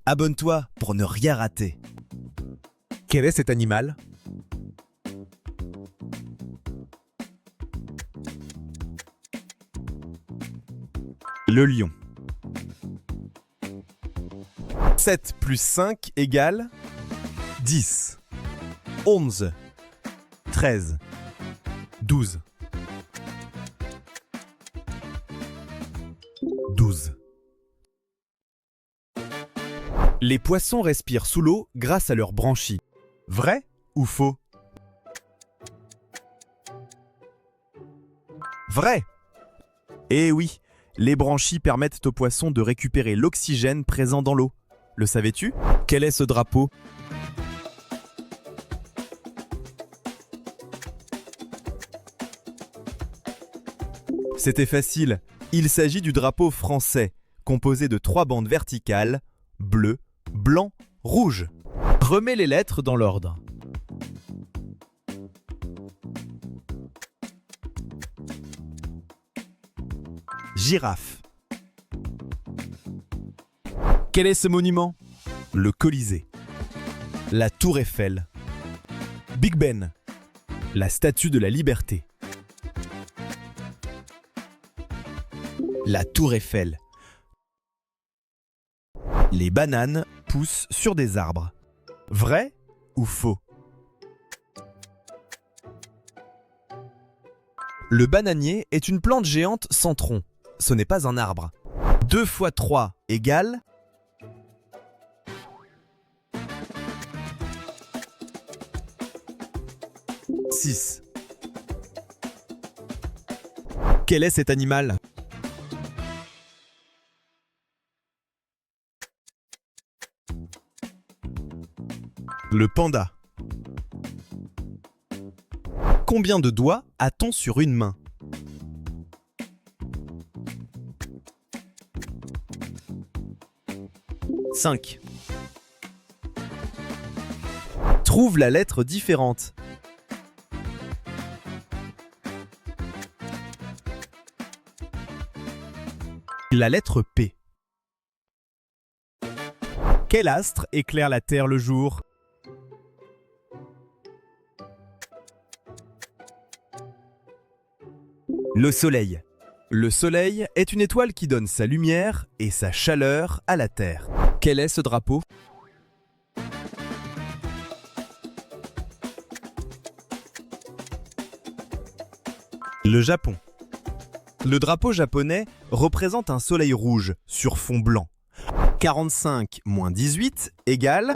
Abonne-toi pour ne rien rater. Quel est cet animal? Le lion. 7 plus 5 égale 10, 11, 13, 12. 12. Les poissons respirent sous l'eau grâce à leurs branchies. Vrai ou faux? Vrai! Eh oui, les branchies permettent aux poissons de récupérer l'oxygène présent dans l'eau. Le savais-tu? Quel est ce drapeau? C'était facile. Il s'agit du drapeau français, composé de 3 bandes verticales, bleu, blanc, rouge. Remets les lettres dans l'ordre. Girafe. Quel est ce monument? Le Colisée. La Tour Eiffel. Big Ben. La Statue de la Liberté. La Tour Eiffel. Les bananes poussent sur des arbres. Vrai ou faux? Le bananier est une plante géante sans tronc. Ce n'est pas un arbre. 2 fois 3 égale 6. Quel est cet animal? Le panda. Combien de doigts a-t-on sur une main? 5. Trouve la lettre différente. La lettre P. Quel astre éclaire la Terre le jour? Le Soleil. Le Soleil est une étoile qui donne sa lumière et sa chaleur à la Terre. Quel est ce drapeau? Le Japon. Le drapeau japonais représente un soleil rouge sur fond blanc. 45 moins 18 égale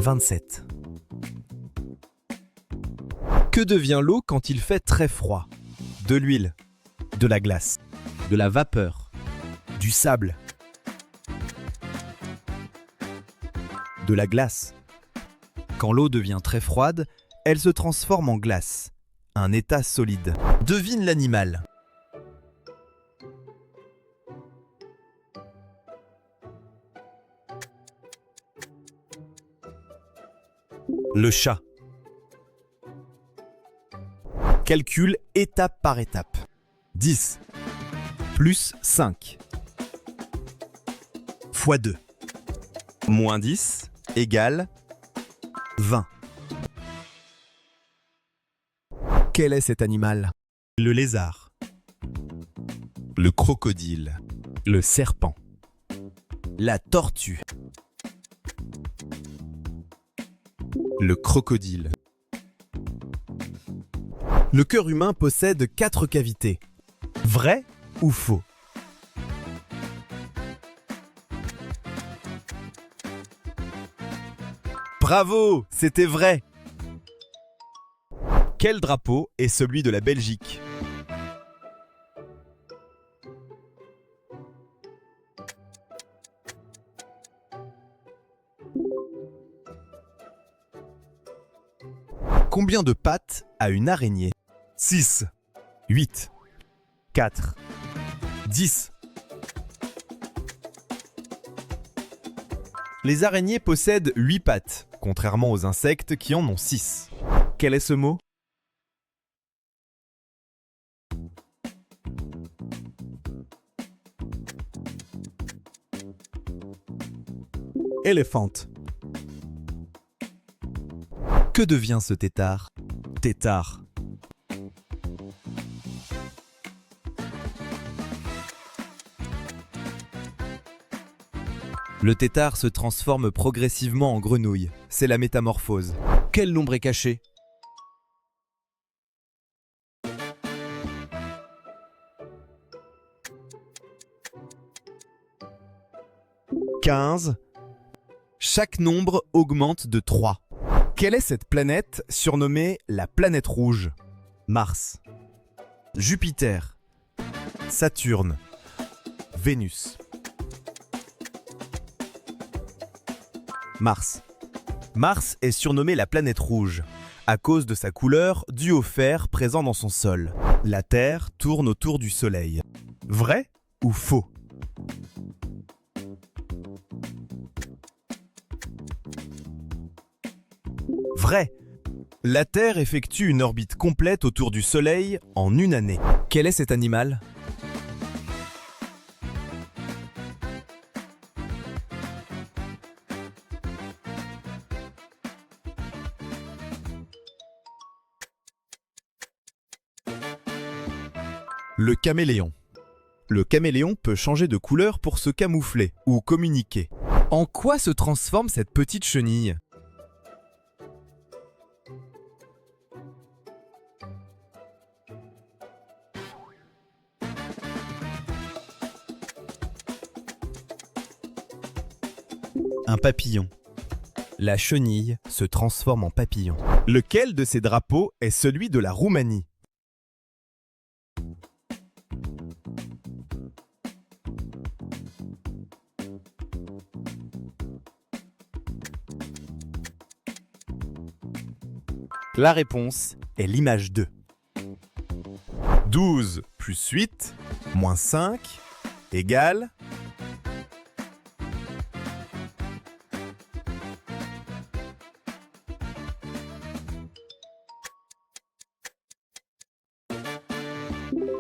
27. Que devient l'eau quand il fait très froid? De l'huile, de la glace, de la vapeur, du sable, de la glace. Quand l'eau devient très froide, elle se transforme en glace, un état solide. Devine l'animal. Le chat. Calcule étape par étape. 10 plus 5 fois 2 moins 10 égale 20. Quel est cet animal? Le lézard. Le crocodile. Le serpent. La tortue. Le crocodile. Le cœur humain possède 4 cavités. Vrai ou faux? Bravo, c'était vrai. Quel drapeau est celui de la Belgique? Combien de pattes a une araignée? 6, 8, 4, 10. Les araignées possèdent 8 pattes, contrairement aux insectes qui en ont 6. Quel est ce mot? Elephant. Que devient ce tétard? Tétard. Le tétard se transforme progressivement en grenouille. C'est la métamorphose. Quel nombre est caché? 15. Chaque nombre augmente de 3. Quelle est cette planète surnommée la planète rouge? Mars, Jupiter, Saturne, Vénus. Mars. Mars est surnommée la planète rouge à cause de sa couleur due au fer présent dans son sol. La Terre tourne autour du Soleil. Vrai ou faux? Vrai. La Terre effectue une orbite complète autour du Soleil en une année. Quel est cet animal? Le caméléon. Le caméléon peut changer de couleur pour se camoufler ou communiquer. En quoi se transforme cette petite chenille? Un papillon. La chenille se transforme en papillon. Lequel de ces drapeaux est celui de la Roumanie? La réponse est l'image 2. 12 plus 8 moins 5 égale... «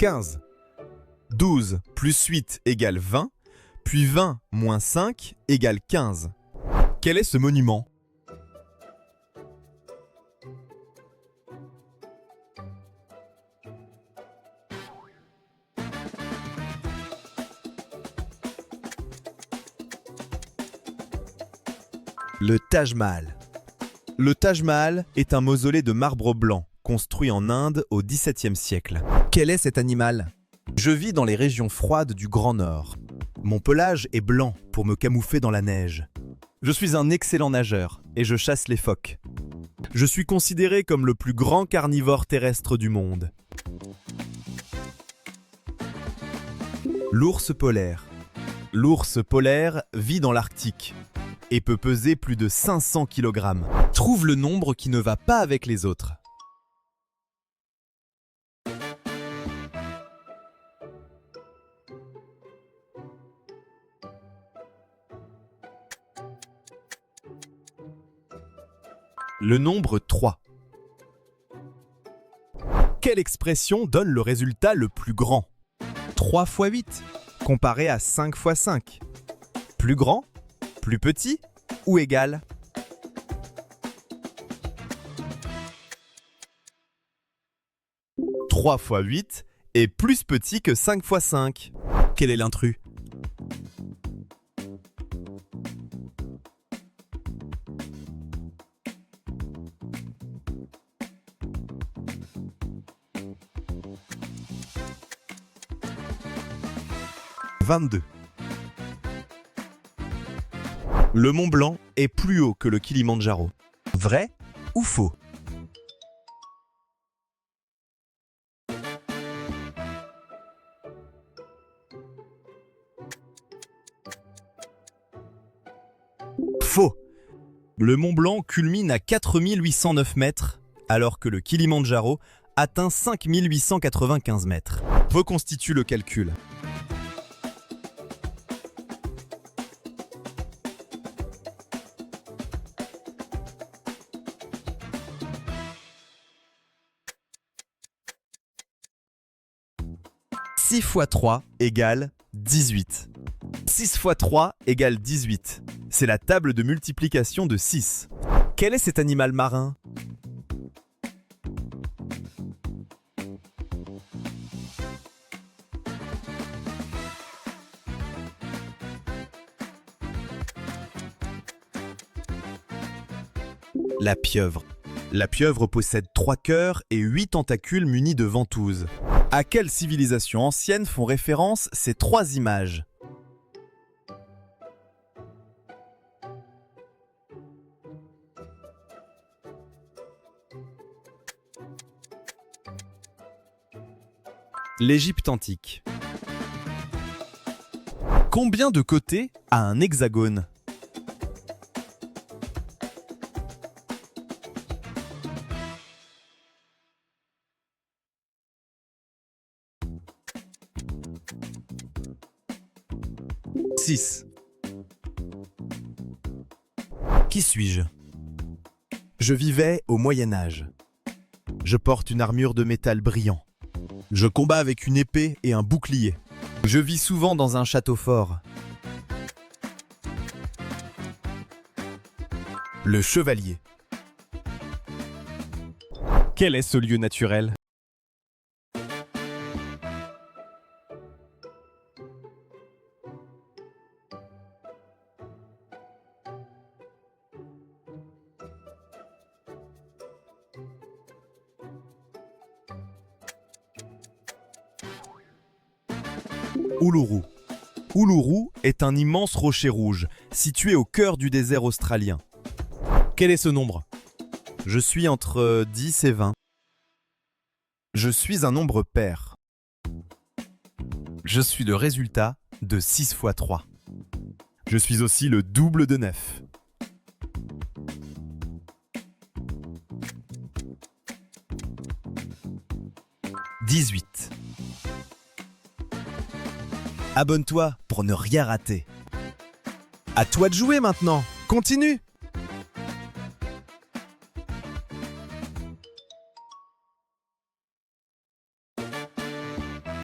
15. 12 plus 8 égale 20, puis 20 moins 5 égale 15. Quel est ce monument? Le Taj Mahal. Le Taj Mahal est un mausolée de marbre blanc, construit en Inde au XVIIe siècle. Quel est cet animal? Je vis dans les régions froides du Grand Nord. Mon pelage est blanc pour me camoufler dans la neige. Je suis un excellent nageur et je chasse les phoques. Je suis considéré comme le plus grand carnivore terrestre du monde. L'ours polaire. L'ours polaire vit dans l'Arctique et peut peser plus de 500 kg. Trouve le nombre qui ne va pas avec les autres. Le nombre 3. Quelle expression donne le résultat le plus grand? 3 fois 8 comparé à 5 fois 5. Plus grand, plus petit ou égal? « 3 fois 8 est plus petit que 5 fois 5. Quel est l'intrus? « 22. Le Mont Blanc est plus haut que le Kilimandjaro. Vrai ou faux? Faux. Le Mont Blanc culmine à 4809 mètres, alors que le Kilimandjaro atteint 5895 mètres. Reconstitue le calcul. « 6 x 3 égale 18. 6 x 3 égale 18. C'est la table de multiplication de 6. Quel est cet animal marin? La pieuvre. La pieuvre possède 3 cœurs et 8 tentacules munis de ventouses. À quelle civilisation ancienne font référence ces 3 images? L'Égypte antique. Combien de côtés a un hexagone? Six. Qui suis-je? Je vivais au Moyen Âge. Je porte une armure de métal brillant. Je combats avec une épée et un bouclier. Je vis souvent dans un château fort. Le chevalier. Quel est ce lieu naturel? Uluru. Uluru est un immense rocher rouge, situé au cœur du désert australien. Quel est ce nombre? Je suis entre 10 et 20. Je suis un nombre pair. Je suis le résultat de 6 x 3. Je suis aussi le double de 9. « 18. Abonne-toi pour ne rien rater. À toi de jouer maintenant. Continue!